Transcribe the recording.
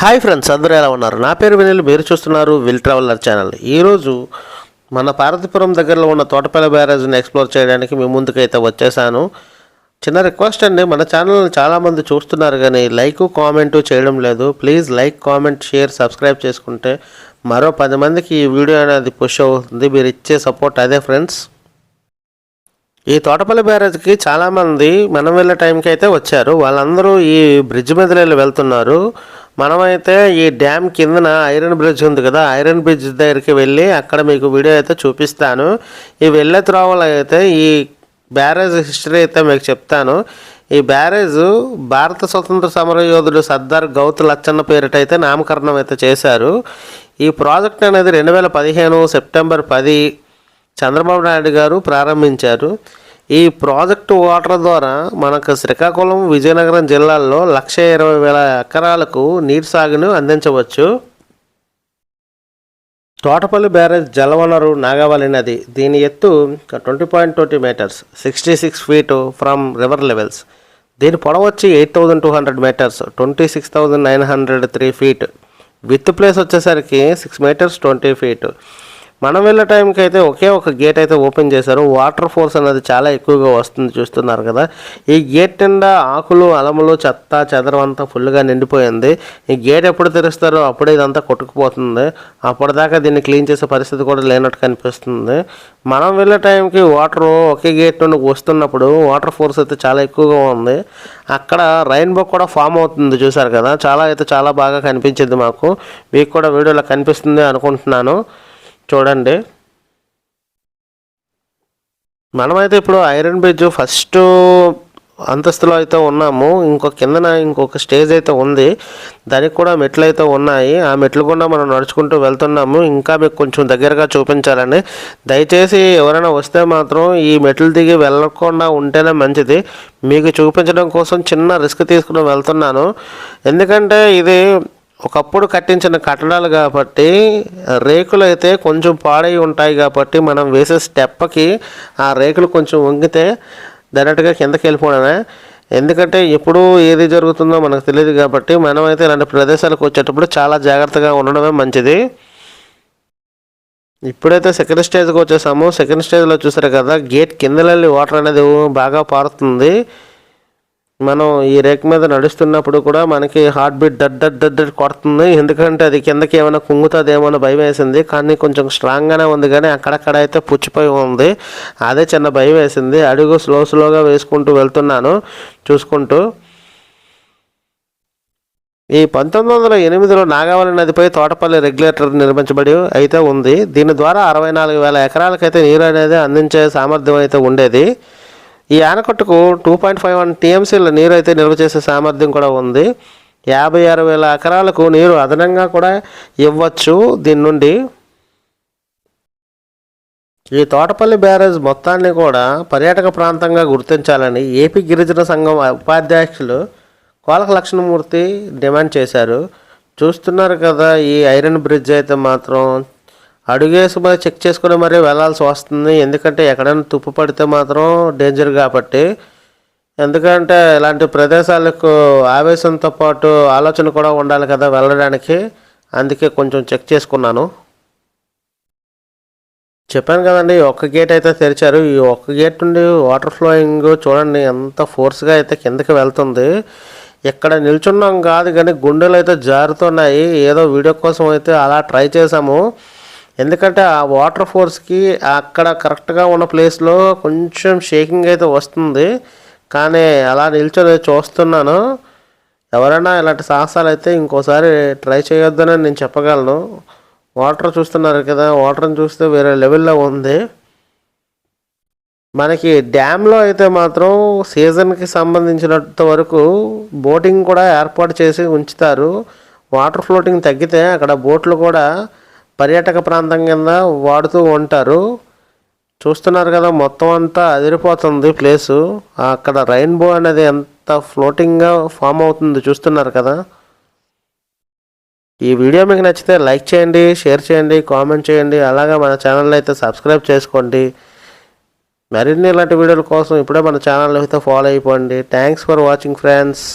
Hi friends, అందరూ ఎలా ఉన్నారు? నా పేరు వినిల్, మీరు చూస్తున్నారు విల్ ట్రావెలర్ ఛానల్. ఈరోజు మన పార్వతీపురం దగ్గరలో ఉన్న తోటపల్లి బ్యారేజ్ని ఎక్స్ప్లోర్ చేయడానికి మీ ముందుకైతే వచ్చేసాను. చిన్న రిక్వెస్ట్ అండి, మన ఛానల్ని చాలామంది చూస్తున్నారు కానీ లైక్ కామెంటు చేయడం లేదు. Please like, comment, share, subscribe చేసుకుంటే మరో 10 మందికి ఈ వీడియో అనేది పుష్ అవుతుంది. మీరు ఇచ్చే సపోర్ట్ అదే ఫ్రెండ్స్. ఈ తోటపల్లి బ్యారేజ్కి చాలామంది మనం వెళ్ళే టైంకి అయితే వచ్చారు. వాళ్ళందరూ ఈ బ్రిడ్జ్ మీద వెళ్తున్నారు. మనమైతే ఈ డ్యామ్ కిందన ఐరన్ బ్రిడ్జ్ ఉంది కదా, ఐరన్ బ్రిడ్జ్ దగ్గరికి వెళ్ళి అక్కడ మీకు వీడియో అయితే చూపిస్తాను. ఈ వెళ్ళే త్రోవలో అయితే ఈ బ్యారేజ్ హిస్టరీ అయితే మీకు చెప్తాను. ఈ బ్యారేజ్ భారత స్వతంత్ర సమర యోధుడు సర్దార్ గౌతు లచ్చన్న పేరిట అయితే నామకరణం అయితే చేశారు. ఈ ప్రాజెక్ట్ అనేది 2015 సెప్టెంబర్ 10 చంద్రబాబు నాయుడు గారు ప్రారంభించారు. ఈ ప్రాజెక్టు వాటర్ ద్వారా మనకు శ్రీకాకుళం, విజయనగరం జిల్లాల్లో 1,20,000 ఎకరాలకు నీటి సాగును అందించవచ్చు. తోటపల్లి బ్యారేజ్ జలవనరు నాగావళి నది. దీని ఎత్తు 20.20 metres, 66 feet from river levels. దీని పొడవు వచ్చి 8,200 మీటర్స్, 26,903 ఫీట్. విత్ ప్లేస్ వచ్చేసరికి 6 మీటర్స్ 20 ఫీట్. మనం వెళ్ళే టైంకి అయితే ఒకే ఒక గేట్ అయితే ఓపెన్ చేశారు. వాటర్ ఫోర్స్ అనేది చాలా ఎక్కువగా వస్తుంది, చూస్తున్నారు కదా. ఈ గేట్ నిండా ఆకులు, అలములు, చెత్త చెదరం అంతా ఫుల్గా నిండిపోయింది. ఈ గేట్ ఎప్పుడు తెరుస్తారో అప్పుడే ఇదంతా కొట్టుకుపోతుంది. అప్పటిదాకా దీన్ని క్లీన్ చేసే పరిస్థితి కూడా లేనట్టు కనిపిస్తుంది. మనం వెళ్ళే టైంకి వాటర్ ఒకే గేట్ నుండి వస్తున్నప్పుడు వాటర్ ఫోర్స్ అయితే చాలా ఎక్కువగా ఉంది. అక్కడ రెయిన్బో కూడా ఫామ్ అవుతుంది, చూసారు కదా. చాలా బాగా కనిపించింది మాకు. మీకు కూడా వీడియోలో కనిపిస్తుంది అనుకుంటున్నాను, చూడండి. మనమైతే ఇప్పుడు ఐరన్ బ్రిడ్జ్ ఫస్ట్ అంతస్తులో అయితే ఉన్నాము. ఇంకొక స్టేజ్ అయితే ఉంది, దానికి కూడా మెట్లు అయితే ఉన్నాయి. ఆ మెట్లు కూడా మనం నడుచుకుంటూ వెళ్తున్నాము. ఇంకా మీకు కొంచెం దగ్గరగా చూపించాలని. దయచేసి ఎవరైనా వస్తే మాత్రం ఈ మెట్లు దిగి వెళ్ళకుండా ఉంటేనే మంచిది. మీకు చూపించడం కోసం చిన్న రిస్క్ తీసుకుని వెళ్తున్నాను. ఎందుకంటే ఇది ఒకప్పుడు కట్టించిన కట్టడాలు కాబట్టి రేకులు అయితే కొంచెం పాడై ఉంటాయి. కాబట్టి మనం వేసే స్టెప్కి ఆ రేకులు కొంచెం వంగితే డైరెక్ట్గా కిందకి వెళ్ళిపోవడమే. ఎందుకంటే ఎప్పుడు ఏది జరుగుతుందో మనకు తెలియదు కాబట్టి మనమైతే ఇలాంటి ప్రదేశాలకు వచ్చేటప్పుడు చాలా జాగ్రత్తగా ఉండడమే మంచిది. ఇప్పుడైతే సెకండ్ స్టేజ్కి వచ్చేసాము. సెకండ్ స్టేజ్లో చూసారు కదా, గేట్ కింద వెళ్ళి వాటర్ అనేది బాగా పారుతుంది. మనం ఈ రేక్ మీద నడుస్తున్నప్పుడు కూడా మనకి హార్ట్ బీట్ దడ్ కొడుతుంది. ఎందుకంటే అది కిందకి ఏమైనా కుంగుతుందేమో అని భయం వేసింది. కానీ కొంచెం స్ట్రాంగ్గానే ఉంది, కానీ అక్కడక్కడ అయితే పుచ్చిపోయి ఉంది. అదే చిన్న భయం వేసింది. అడుగు స్లోగా వేసుకుంటూ వెళ్తున్నాను చూసుకుంటూ. ఈ 1908లో నాగావళి నదిపై తోటపల్లి రెగ్యులేటర్ నిర్మించబడి అయితే ఉంది. దీని ద్వారా 64,000 ఎకరాలకైతే నీరు అనేది అందించే సామర్థ్యం అయితే ఉండేది. ఈ ఆనకట్టుకు 2.51 TMCల నీరు అయితే నిల్వ చేసే సామర్థ్యం కూడా ఉంది. 56,000 ఎకరాలకు నీరు అదనంగా కూడా ఇవ్వచ్చు దీని నుండి. ఈ తోటపల్లి బ్యారేజ్ మొత్తాన్ని కూడా పర్యాటక ప్రాంతంగా గుర్తించాలని ఏపీ గిరిజన సంఘం ఉపాధ్యక్షులు కోలక లక్ష్మణమూర్తి డిమాండ్ చేశారు. చూస్తున్నారు కదా, ఈ ఐరన్ బ్రిడ్జ్ అయితే మాత్రం అడుగేసి మరి చెక్ చేసుకుని మరీ వెళ్ళాల్సి వస్తుంది. ఎందుకంటే ఎక్కడైనా తుప్పు పడితే మాత్రం డేంజర్ కాబట్టి. ఎందుకంటే ఇలాంటి ప్రదేశాలకు ఆవేశంతో పాటు ఆలోచన కూడా ఉండాలి కదా వెళ్ళడానికి. అందుకే కొంచెం చెక్ చేసుకున్నాను. చెప్పాను కదండి, ఒక్క గేట్ అయితే తెరిచారు. ఈ ఒక్క గేట్ నుండి వాటర్ ఫ్లోయింగ్ చూడండి ఎంత ఫోర్స్గా అయితే కిందకి వెళ్తుంది. ఇక్కడ నిల్చున్నాం కాదు కానీ గుండెలు అయితే జారుతున్నాయి. ఏదో వీడియో కోసం అయితే అలా ట్రై చేసాము. ఎందుకంటే ఆ వాటర్ ఫోర్స్కి అక్కడ కరెక్ట్గా ఉన్న ప్లేస్లో కొంచెం షేకింగ్ అయితే వస్తుంది. కానీ అలా నిల్చొని చూస్తున్నాను. ఎవరైనా ఇలాంటి సాహసాలు అయితే ఇంకోసారి ట్రై చేయొద్దని నేను చెప్పగలను. వాటర్ చూస్తున్నారు కదా, వాటర్ని చూస్తే వేరే లెవెల్లో ఉంది. మనకి డ్యామ్లో అయితే మాత్రం సీజన్కి సంబంధించినంత వరకు బోటింగ్ కూడా ఏర్పాటు చేసి ఉంచుతారు. వాటర్ ఫ్లోటింగ్ తగ్గితే అక్కడ బోట్లు కూడా పర్యాటక ప్రాంతం కింద వాడుతూ ఉంటారు. చూస్తున్నారు కదా, మొత్తం అంతా అదిరిపోతుంది ప్లేసు. అక్కడ రెయిన్బో అనేది ఎంత ఫ్లోటింగ్గా ఫామ్ అవుతుంది, చూస్తున్నారు కదా. ఈ వీడియో మీకు నచ్చితే లైక్ చేయండి, షేర్ చేయండి, కామెంట్ చేయండి. అలాగే మన ఛానల్ అయితే సబ్స్క్రైబ్ చేసుకోండి. మరిన్ని ఇలాంటి వీడియోల కోసం ఇప్పుడే మన ఛానల్ అయితే ఫాలో అయిపోండి. Thanks for watching friends.